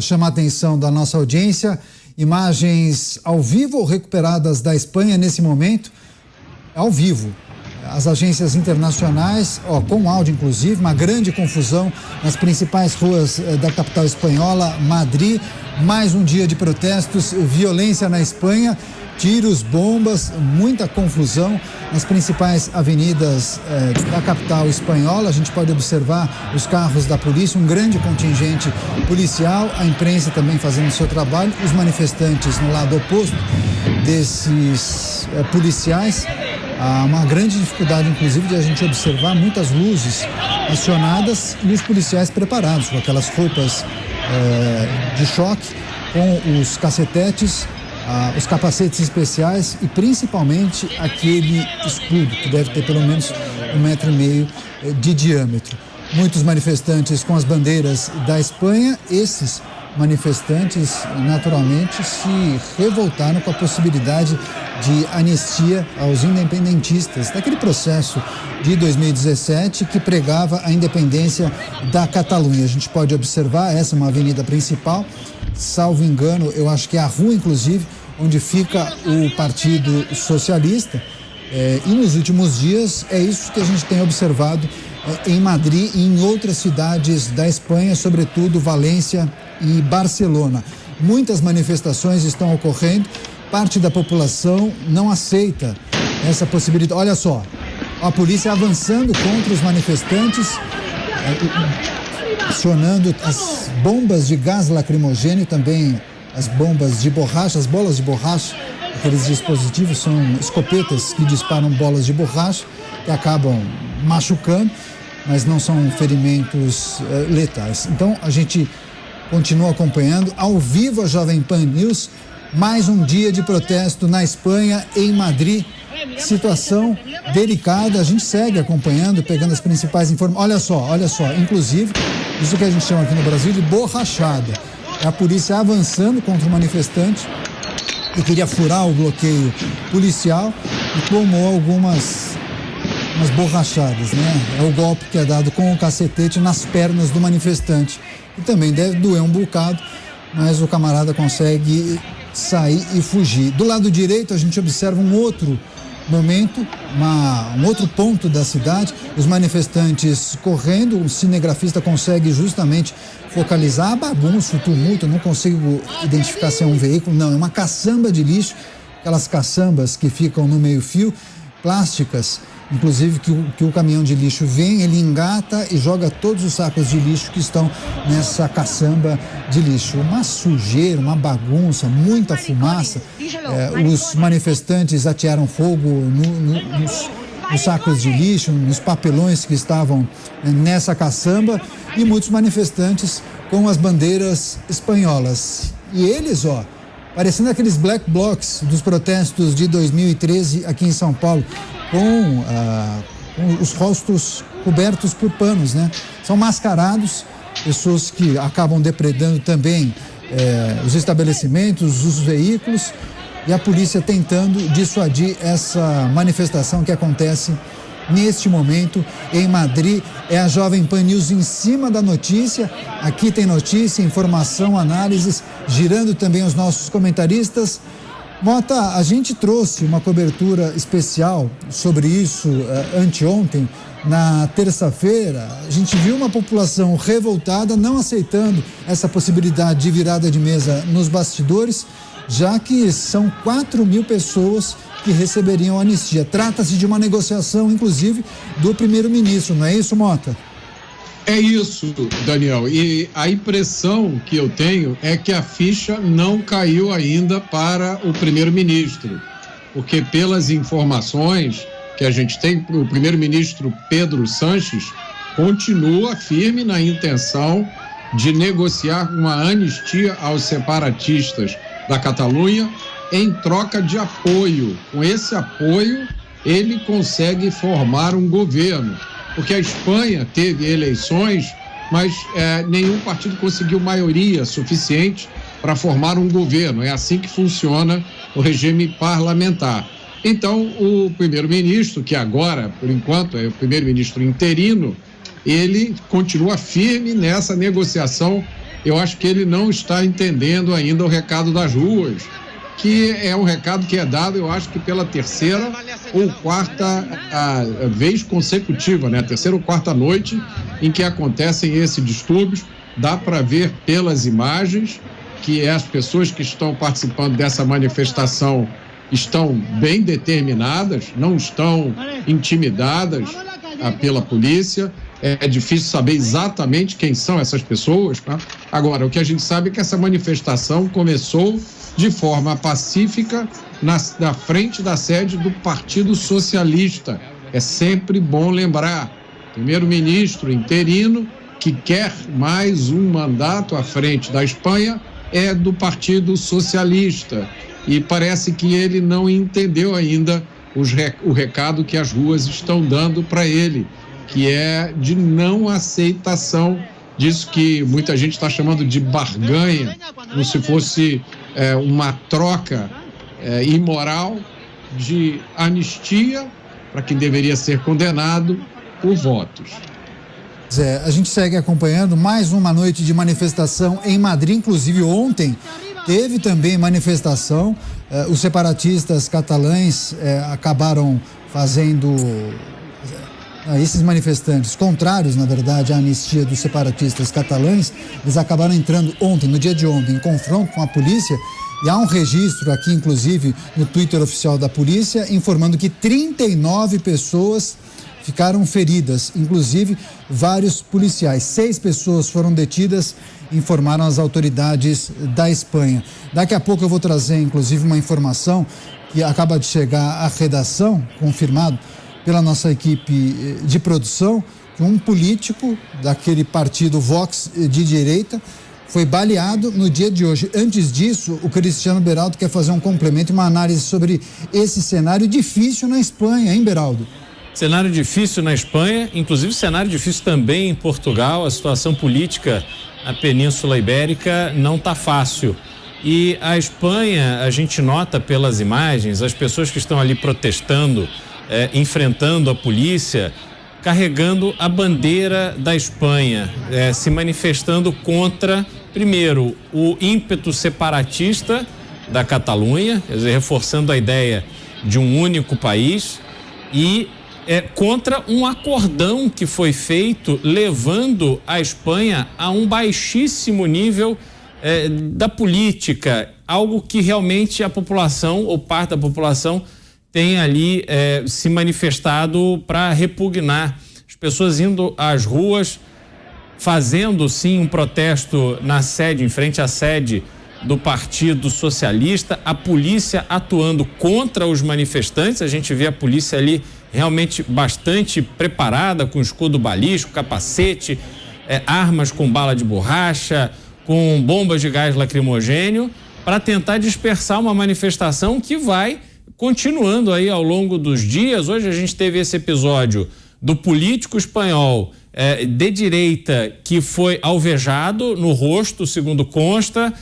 Chama a atenção da nossa audiência, imagens ao vivo ou recuperadas da Espanha nesse momento, ao vivo. As agências internacionais, com áudio inclusive, uma grande confusão nas principais ruas da capital espanhola, Madrid. Mais um dia de protestos, violência na Espanha, tiros, bombas, muita confusão nas principais avenidas da capital espanhola. A gente pode observar os carros da polícia, um grande contingente policial, a imprensa também fazendo o seu trabalho, os manifestantes no lado oposto desses policiais. Há uma grande dificuldade, inclusive, de a gente observar muitas luzes acionadas e os policiais preparados com aquelas roupas de choque, com os cacetetes, os capacetes especiais e principalmente aquele escudo que deve ter pelo menos 1,5 metro de diâmetro. Muitos manifestantes com as bandeiras da Espanha. Esses manifestantes naturalmente se revoltaram com a possibilidade de anistia aos independentistas daquele processo de 2017 que pregava a independência da Catalunha. A gente pode observar, essa é uma avenida principal, salvo engano, eu acho que é a rua inclusive onde fica o Partido Socialista, e nos últimos dias é isso que a gente tem observado em Madrid e em outras cidades da Espanha, sobretudo Valência e Barcelona. Muitas manifestações estão ocorrendo, parte da população não aceita essa possibilidade. Olha só, a polícia avançando contra os manifestantes, acionando as bombas de gás lacrimogêneo, também as bombas de borracha, as bolas de borracha. Aqueles dispositivos são escopetas que disparam bolas de borracha que acabam machucando, mas não são ferimentos letais. Então a gente continua acompanhando ao vivo a Jovem Pan News, mais um dia de protesto na Espanha, em Madrid. Situação delicada, a gente segue acompanhando, pegando as principais informações. Olha só, inclusive isso que a gente chama aqui no Brasil de borrachada. É a polícia avançando contra o manifestante que queria furar o bloqueio policial e tomou umas borrachadas, né? É o golpe que é dado com o cacetete nas pernas do manifestante. E também deve doer um bocado, mas o camarada consegue sair e fugir. Do lado direito a gente observa um outro momento, um outro ponto da cidade, os manifestantes correndo, o cinegrafista consegue justamente focalizar a bagunça, o tumulto. Eu não consigo identificar se é um veículo, não, é uma caçamba de lixo, aquelas caçambas que ficam no meio-fio, plásticas, inclusive que o caminhão de lixo vem, ele engata e joga todos os sacos de lixo que estão nessa caçamba de lixo. Uma sujeira, uma bagunça, muita fumaça. Os manifestantes atearam fogo nos sacos de lixo, nos papelões que estavam nessa caçamba, e muitos manifestantes com as bandeiras espanholas. E eles, parecendo aqueles black blocs dos protestos de 2013 aqui em São Paulo, com os rostos cobertos por panos, né? São mascarados, pessoas que acabam depredando também os estabelecimentos, os veículos, e a polícia tentando dissuadir essa manifestação que acontece neste momento em Madrid. É a Jovem Pan News em cima da notícia. Aqui tem notícia, informação, análises, girando também os nossos comentaristas. Mota, a gente trouxe uma cobertura especial sobre isso anteontem. Na terça-feira, a gente viu uma população revoltada, não aceitando essa possibilidade de virada de mesa nos bastidores, já que são 4.000 pessoas que receberiam anistia. Trata-se de uma negociação, inclusive, do primeiro-ministro, não é isso, Mota? É isso, Daniel, e a impressão que eu tenho é que a ficha não caiu ainda para o primeiro-ministro, porque pelas informações que a gente tem, o primeiro-ministro Pedro Sánchez continua firme na intenção de negociar uma anistia aos separatistas da Catalunha em troca de apoio. Com esse apoio, ele consegue formar um governo, porque a Espanha teve eleições, mas nenhum partido conseguiu maioria suficiente para formar um governo. É assim que funciona o regime parlamentar. Então, o primeiro-ministro, que agora, por enquanto, é o primeiro-ministro interino, ele continua firme nessa negociação eu acho que ele não está entendendo ainda o recado das ruas, que é um recado que é dado, eu acho que pela terceira ou quarta vez consecutiva, né? A terceira ou quarta noite em que acontecem esses distúrbios. Dá para ver pelas imagens que as pessoas que estão participando dessa manifestação estão bem determinadas, não estão intimidadas pela polícia. É difícil saber exatamente quem são essas pessoas, tá? Agora, o que a gente sabe é que essa manifestação começou de forma pacífica na frente da sede do Partido Socialista. É sempre bom lembrar, primeiro-ministro interino que quer mais um mandato à frente da Espanha é do Partido Socialista, e parece que ele não entendeu ainda o recado que as ruas estão dando para ele, que é de não aceitação disso que muita gente está chamando de barganha, como se fosse uma troca imoral de anistia para quem deveria ser condenado por votos. A gente segue acompanhando mais uma noite de manifestação em Madrid, inclusive ontem teve também manifestação. Os separatistas catalães acabaram fazendo... esses manifestantes contrários, na verdade, à anistia dos separatistas catalães, eles acabaram entrando ontem, no dia de ontem, em confronto com a polícia, e há um registro aqui, inclusive, no Twitter oficial da polícia, informando que 39 pessoas ficaram feridas, inclusive vários policiais. 6 pessoas foram detidas, informaram as autoridades da Espanha. Daqui a pouco eu vou trazer, inclusive, uma informação que acaba de chegar à redação, confirmado pela nossa equipe de produção, que um político daquele partido Vox de direita foi baleado no dia de hoje. Antes disso, o Cristiano Beraldo quer fazer um complemento e uma análise sobre esse cenário difícil na Espanha, hein, Beraldo? Cenário difícil na Espanha, inclusive cenário difícil também em Portugal. A situação política na Península Ibérica não está fácil. E a Espanha, a gente nota pelas imagens, as pessoas que estão ali protestando, enfrentando a polícia, carregando a bandeira da Espanha, se manifestando contra, primeiro, o ímpeto separatista da Catalunha, quer dizer, reforçando a ideia de um único país, e contra um acordão que foi feito levando a Espanha a um baixíssimo nível da política, algo que realmente a população, ou parte da população, tem ali se manifestado para repugnar. As pessoas indo às ruas, fazendo sim um protesto na sede, em frente à sede do Partido Socialista, a polícia atuando contra os manifestantes. A gente vê a polícia ali realmente bastante preparada, com escudo balístico, capacete, armas com bala de borracha, com bombas de gás lacrimogênio, para tentar dispersar uma manifestação que vai continuando aí ao longo dos dias. Hoje a gente teve esse episódio do político espanhol de direita que foi alvejado no rosto, segundo consta,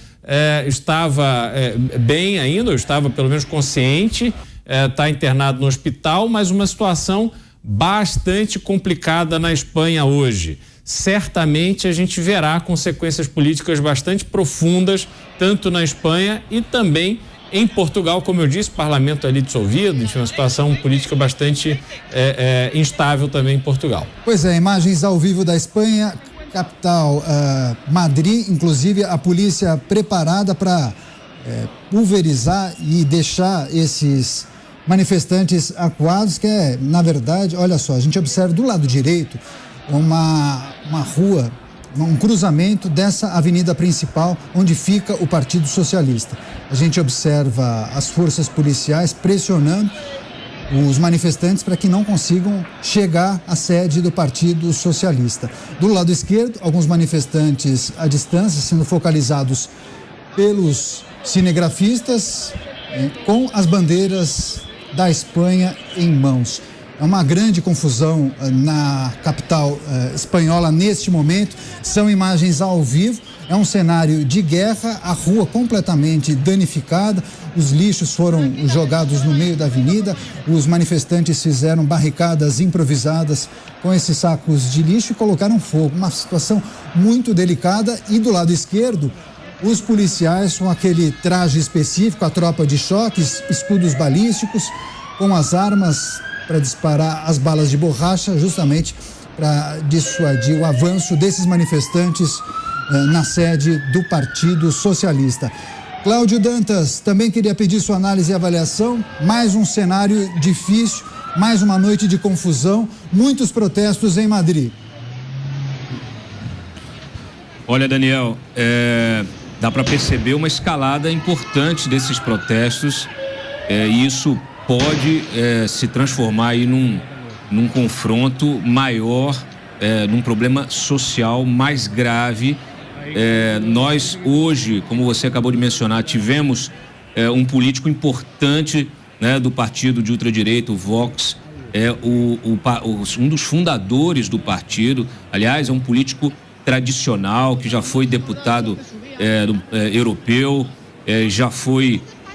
estava bem ainda, ou estava pelo menos consciente, está internado no hospital, mas uma situação bastante complicada na Espanha hoje. Certamente a gente verá consequências políticas bastante profundas, tanto na Espanha e também em Portugal, como eu disse, parlamento ali dissolvido, enfim, uma situação política bastante instável também em Portugal. Pois é, imagens ao vivo da Espanha, capital Madrid, inclusive a polícia preparada para pulverizar e deixar esses manifestantes acuados, que na verdade, olha só, a gente observa do lado direito uma rua, um cruzamento dessa avenida principal onde fica o Partido Socialista. A gente observa as forças policiais pressionando os manifestantes para que não consigam chegar à sede do Partido Socialista. Do lado esquerdo, alguns manifestantes à distância, sendo focalizados pelos cinegrafistas, com as bandeiras da Espanha em mãos. É uma grande confusão na capital espanhola neste momento. São imagens ao vivo É um cenário de guerra, a rua completamente danificada, os lixos foram jogados no meio da avenida, os manifestantes fizeram barricadas improvisadas com esses sacos de lixo e colocaram fogo. Uma situação muito delicada. E do lado esquerdo, os policiais com aquele traje específico, a tropa de choques, escudos balísticos, com as armas para disparar as balas de borracha, justamente para dissuadir o avanço desses manifestantes na sede do Partido Socialista. Cláudio Dantas, também queria pedir sua análise e avaliação. Mais um cenário difícil, mais uma noite de confusão, muitos protestos em Madrid. Olha, Daniel, dá para perceber uma escalada importante desses protestos, e isso pode se transformar aí num confronto maior, num problema social mais grave. Nós hoje, como você acabou de mencionar, tivemos um político importante, né, do partido de ultradireita, o Vox, um dos fundadores do partido. Aliás, é um político tradicional que já foi deputado europeu,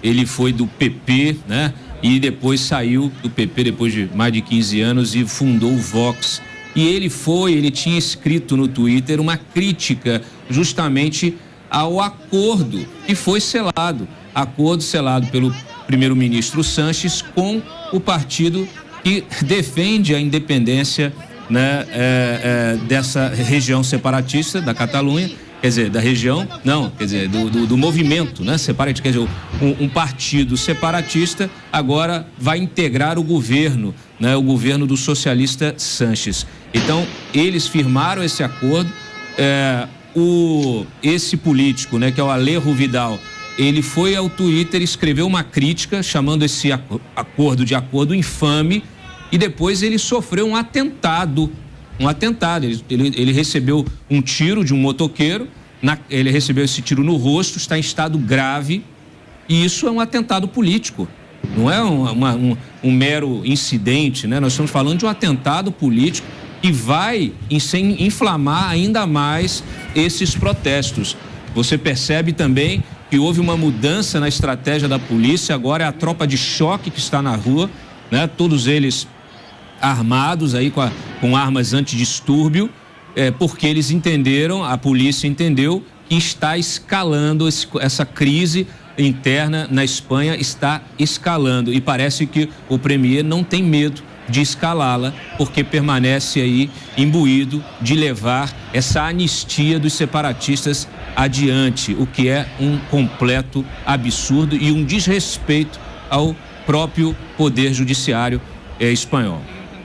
ele foi do PP, né? E depois saiu do PP depois de mais de 15 anos e fundou o Vox. E ele tinha escrito no Twitter uma crítica justamente ao acordo que foi selado pelo primeiro-ministro Sanches com o partido que defende a independência, né, dessa região separatista da Catalunha, quer dizer, da região, não, quer dizer, do movimento, né, separatista, quer dizer, um partido separatista agora vai integrar o governo, né, o governo do socialista Sanches. Então, eles firmaram esse acordo, esse político, né, que é o Alejo Vidal, ele foi ao Twitter e escreveu uma crítica chamando esse acordo de acordo infame, e depois ele sofreu um atentado. Ele recebeu um tiro de um motoqueiro, ele recebeu esse tiro no rosto, está em estado grave, e isso é um atentado político, não é um mero incidente, né? Nós estamos falando de um atentado político que vai inflamar ainda mais esses protestos. Você percebe também que houve uma mudança na estratégia da polícia, agora é a tropa de choque que está na rua, né? Todos eles armados aí com armas antidistúrbio, porque eles entenderam, a polícia entendeu que está escalando essa crise interna na Espanha, está escalando, e parece que o premier não tem medo de escalá-la, porque permanece aí imbuído de levar essa anistia dos separatistas adiante, o que é um completo absurdo e um desrespeito ao próprio poder judiciário espanhol.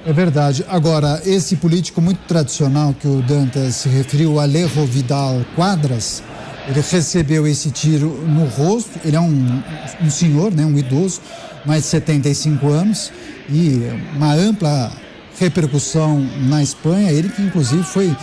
É verdade. Agora, esse político muito tradicional que o Dantas se referiu, Alejo Vidal Quadras, ele recebeu esse tiro no rosto. Ele é um senhor, né, um idoso, mais de 75 anos, e uma ampla repercussão na Espanha. Ele que inclusive foi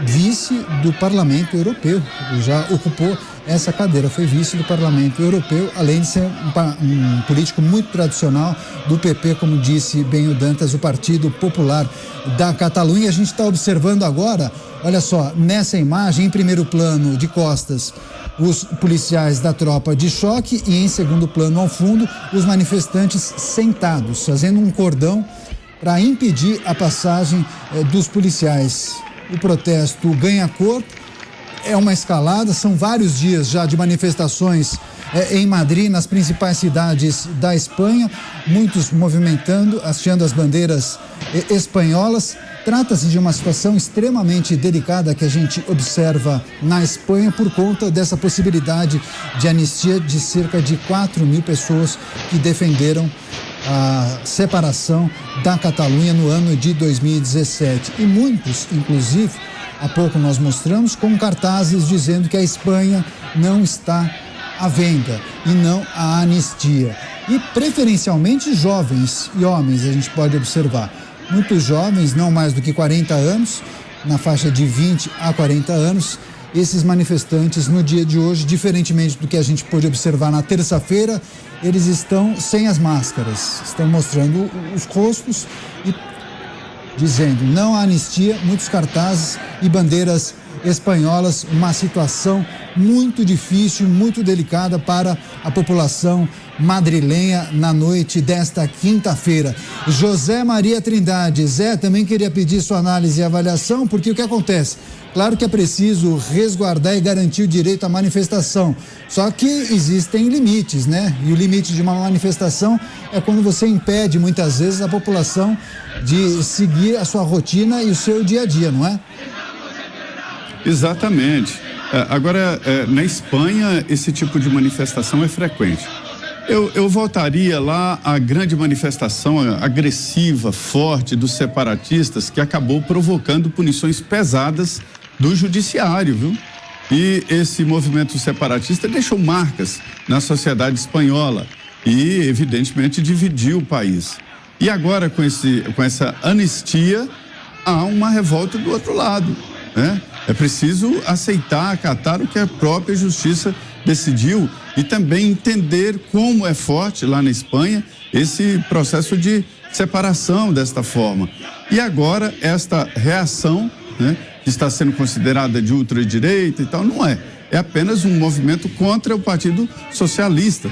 vice do Parlamento Europeu, ele já ocupou essa cadeira, foi vice do Parlamento Europeu, além de ser um político muito tradicional do PP, como disse bem o Dantas, o Partido Popular da Catalunha. A gente está observando agora, olha só, nessa imagem, em primeiro plano de costas, os policiais da tropa de choque, e em segundo plano, ao fundo, os manifestantes sentados, fazendo um cordão para impedir a passagem dos policiais. O protesto ganha corpo, é uma escalada, são vários dias já de manifestações em Madrid, nas principais cidades da Espanha, muitos movimentando, hasteando as bandeiras espanholas. Trata-se de uma situação extremamente delicada que a gente observa na Espanha por conta dessa possibilidade de anistia de cerca de 4.000 pessoas que defenderam a separação da Catalunha no ano de 2017. E muitos, inclusive, há pouco nós mostramos, com cartazes dizendo que a Espanha não está à venda e não há anistia. E preferencialmente jovens e homens, a gente pode observar. Muitos jovens, não mais do que 40 anos, na faixa de 20 a 40 anos, esses manifestantes no dia de hoje, diferentemente do que a gente pôde observar na terça-feira, eles estão sem as máscaras, estão mostrando os rostos e dizendo não há anistia, muitos cartazes e bandeiras espanholas, uma situação muito difícil, muito delicada para a população madrilenha na noite desta quinta-feira. José Maria Trindade, Zé, também queria pedir sua análise e avaliação, porque o que acontece? Claro que é preciso resguardar e garantir o direito à manifestação, só que existem limites, né? E o limite de uma manifestação é quando você impede muitas vezes a população de seguir a sua rotina e o seu dia a dia, não é? Exatamente. Agora, na Espanha, esse tipo de manifestação é frequente. Eu voltaria lá à grande manifestação agressiva, forte dos separatistas, que acabou provocando punições pesadas do judiciário, viu? E esse movimento separatista deixou marcas na sociedade espanhola e, evidentemente, dividiu o país. E agora, com essa anistia, há uma revolta do outro lado, né? É preciso aceitar, acatar o que a própria justiça decidiu e também entender como é forte lá na Espanha esse processo de separação desta forma. E agora esta reação, né, que está sendo considerada de ultradireita e tal, não é. É apenas um movimento contra o Partido Socialista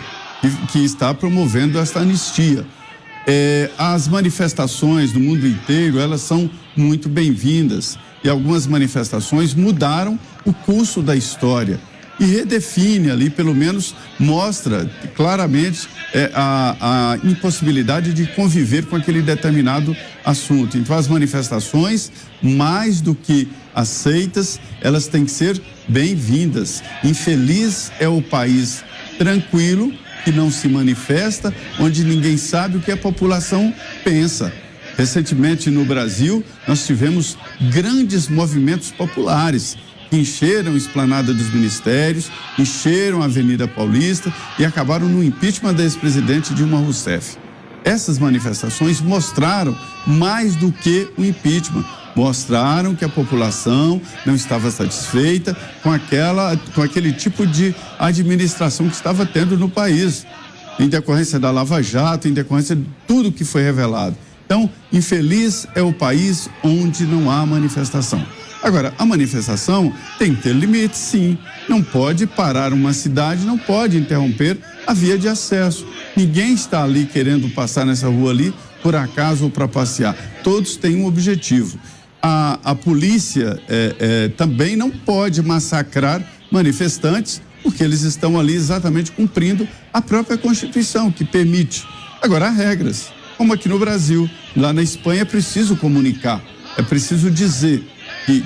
que está promovendo esta anistia. As manifestações no mundo inteiro, elas são muito bem-vindas e algumas manifestações mudaram o curso da história e redefine ali, pelo menos mostra claramente a impossibilidade de conviver com aquele determinado assunto. Então as manifestações, mais do que aceitas, elas têm que ser bem-vindas. Infeliz é o país tranquilo que não se manifesta, onde ninguém sabe o que a população pensa. Recentemente no Brasil, nós tivemos grandes movimentos populares que encheram a esplanada dos ministérios, encheram a Avenida Paulista e acabaram no impeachment da ex-presidente Dilma Rousseff. Essas manifestações mostraram mais do que o impeachment, mostraram que a população não estava satisfeita com aquele tipo de administração que estava tendo no país, em decorrência da Lava Jato, em decorrência de tudo que foi revelado. Então, infeliz é o país onde não há manifestação. Agora, a manifestação tem que ter limite, sim. Não pode parar uma cidade, não pode interromper a via de acesso. Ninguém está ali querendo passar nessa rua ali por acaso ou para passear. Todos têm um objetivo. A polícia também não pode massacrar manifestantes, porque eles estão ali exatamente cumprindo a própria Constituição, que permite. Agora, há regras, como aqui no Brasil. Lá na Espanha é preciso comunicar, é preciso dizer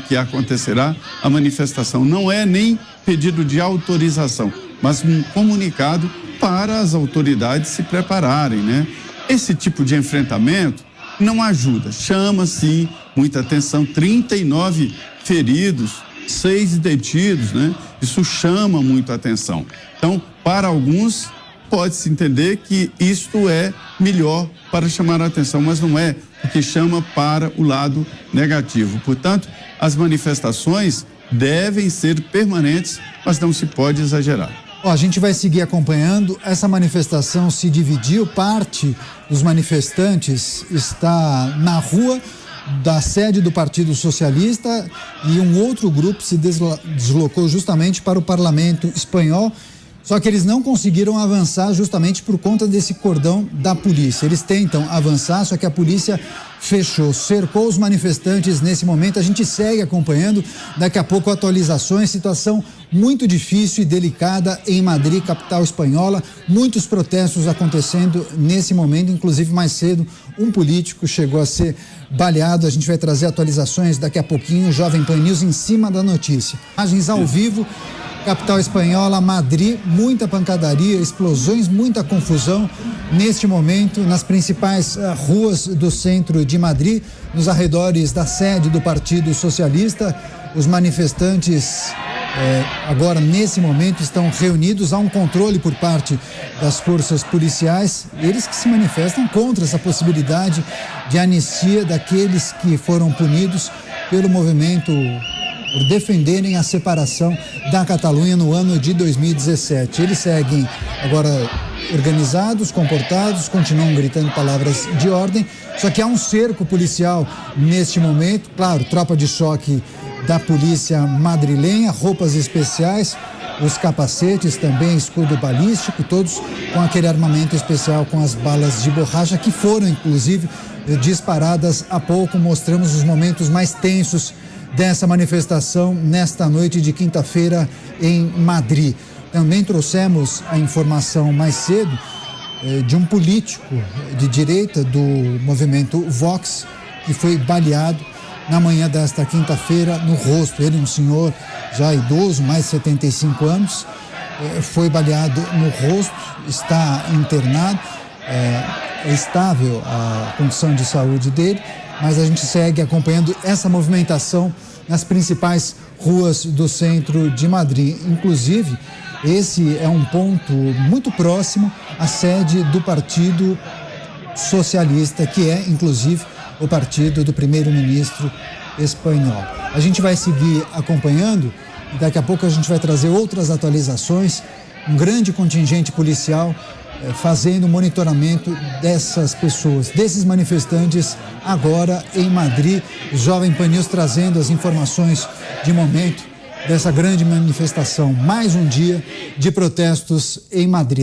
que acontecerá a manifestação. Não é nem pedido de autorização, mas um comunicado para as autoridades se prepararem, né? Esse tipo de enfrentamento não ajuda, chama sim muita atenção. 39 feridos, 6 detidos, né? Isso chama muito a atenção. Então, para alguns, pode-se entender que isto é melhor para chamar a atenção, mas não é, porque chama para o lado negativo. Portanto, as manifestações devem ser permanentes, mas não se pode exagerar. A gente vai seguir acompanhando. Essa manifestação se dividiu, parte dos manifestantes está na rua da sede do Partido Socialista e um outro grupo se deslocou justamente para o Parlamento espanhol. Só que eles não conseguiram avançar justamente por conta desse cordão da polícia. Eles tentam avançar, só que a polícia fechou, cercou os manifestantes nesse momento. A gente segue acompanhando, daqui a pouco atualizações, situação muito difícil e delicada em Madrid, capital espanhola. Muitos protestos acontecendo nesse momento, inclusive mais cedo um político chegou a ser baleado. A gente vai trazer atualizações daqui a pouquinho, Jovem Pan News em cima da notícia. Imagens ao vivo. Capital espanhola, Madrid, muita pancadaria, explosões, muita confusão neste momento nas principais ruas do centro de Madrid, nos arredores da sede do Partido Socialista. Os manifestantes agora, nesse momento, estão reunidos. Há um controle por parte das forças policiais, eles que se manifestam contra essa possibilidade de anistia daqueles que foram punidos pelo movimento por defenderem a separação da Catalunha no ano de 2017. Eles seguem agora organizados, comportados, continuam gritando palavras de ordem, só que há um cerco policial neste momento. Claro, tropa de choque da polícia madrilenha, roupas especiais, os capacetes também, escudo balístico, todos com aquele armamento especial com as balas de borracha que foram, inclusive, disparadas há pouco. Mostramos os momentos mais tensos dessa manifestação nesta noite de quinta-feira em Madrid. Também trouxemos a informação mais cedo de um político de direita do movimento Vox que foi baleado na manhã desta quinta-feira no rosto. Ele, um senhor já idoso, mais de 75 anos, foi baleado no rosto, está internado, é estável a condição de saúde dele, mas a gente segue acompanhando essa movimentação nas principais ruas do centro de Madrid. Inclusive, esse é um ponto muito próximo à sede do Partido Socialista, que é, inclusive, o partido do primeiro-ministro espanhol. A gente vai seguir acompanhando e daqui a pouco a gente vai trazer outras atualizações. Um grande contingente policial fazendo monitoramento dessas pessoas, desses manifestantes agora em Madrid. O Jovem Pan News trazendo as informações de momento dessa grande manifestação. Mais um dia de protestos em Madrid.